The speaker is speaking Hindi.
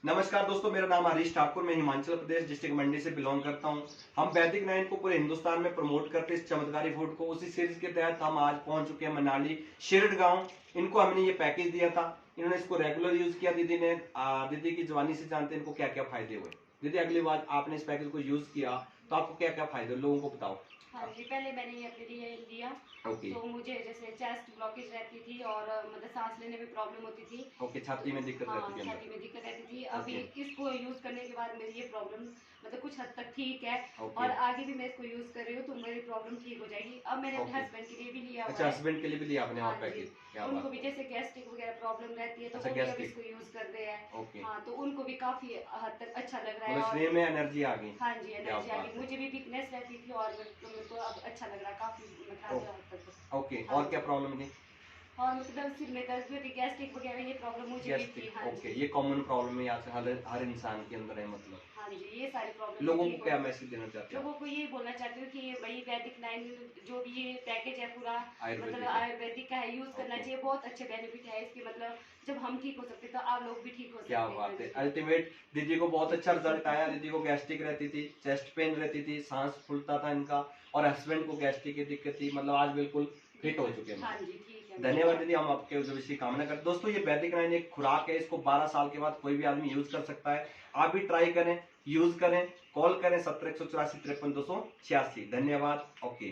नमस्कार दोस्तों, मेरा नाम हरीश ठाकुर, मैं हिमाचल प्रदेश डिस्ट्रिक्ट मंडी से बिलोंग करता हूं। हम वैदिक नाइन को पूरे हिंदुस्तान में प्रमोट करते हैं इस चमत्कारी फूड को। उसी सीरीज के तहत हम आज पहुंच चुके हैं मनाली शिरड गांव। इनको हमने ये पैकेज दिया था, इन्होंने इसको रेगुलर यूज किया। दीदी ने दीदी की जवानी से जानते हैं इनको क्या क्या फायदे हुए। दीदी, अगली बार आपने इस पैकेज को यूज किया तो आपको क्या क्या फायदे लोगों को बताओ। हाँ जी, पहले मैंने ये अपने लिए लिया। ओके। तो मुझे जैसे चेस्ट ब्लॉकेज रहती थी और मतलब सांस लेने में प्रॉब्लम होती थी। ओके, छाती में दिक्कत हाँ, रहती थी छाती अंदर। में दिक्कत रहती थी। अभी ओके। इसको यूज करने के बाद मेरी ये प्रॉब्लम मतलब कुछ हद तक ठीक है। ओके। और आगे भी मैं इसको यूज कर रही हूँ तो मेरी प्रॉब्लम ठीक हो जाएगी। अब मैंने अपने ओके। हस्बैंड के लिए भी लिया हुआ अच्छा, है। हस्बैंड के लिए भी लिया आपने हाँ और जी, पैकेज? क्या उनको बात भी है। जैसे गैस्ट्रिक वगैरह प्रॉब्लम रहती है तो अच्छा, वो भी अब गैस्ट्रिक। इसको यूज करते हैं। ओके। हाँ, तो उनको भी काफी हद तक अच्छा लग रहा है। मतलब और शरीर में एनर्जी आ गई। हाँ जी, क्या एनर्जी आ बात गई। है। मुझे भी वीकनेस रहती थी और मेरे को अब अच्छा लग रहा है काफी ओ, मतलब हद तक। ओके, हाँ और क्या जी। प्रॉब्लम थी? और मतलब सिर में दर्द भी होती, गैस्ट्रिक वगैरह ये प्रॉब्लम मुझे भी थी। गैस्ट्रिक, हाँ ओके, जी। ये कॉमन प्रॉब्लम है आज हर इंसान के अंदर है। मतलब हाँ जी, ये सारी प्रॉब्लम लोगों ठीक को हो। क्या मैसेज देना चाहते हैं लोगों आप? को ये बोलना चाहती हूँ कि भाई वैदिक नाइन जो भी ये पैकेज है पूरा मतलब आयुर्वेदिक है। आयुर्वेदिक का है, यूज करना ओके। चाहिए। बहुत अच्छे बेनिफिट है इसके। मतलब जब हम ठीक हो सकते तो आप लोग भी ठीक हो क्या सकते बात है, हैं। अल्टीमेट। दीदी को बहुत अच्छा रिजल्ट आया। दीदी को गैस्ट्रिक रहती थी, चेस्ट पेन रहती थी, सांस फूलता था इनका, और हस्बैंड को गैस्ट्रिक की दिक्कत थी। मतलब आज बिल्कुल फिट हो चुके हैं। हाँ जी, ठीक है। धन्यवाद दीदी, हम आपके भविष्य की कामना करते हैं। दोस्तों, ये वैदिक नाइन एक खुराक है, इसको 12 साल के बाद कोई भी आदमी यूज कर सकता है। आप भी ट्राई करें, यूज करें, कॉल करें 17 184 53 286। धन्यवाद। ओके।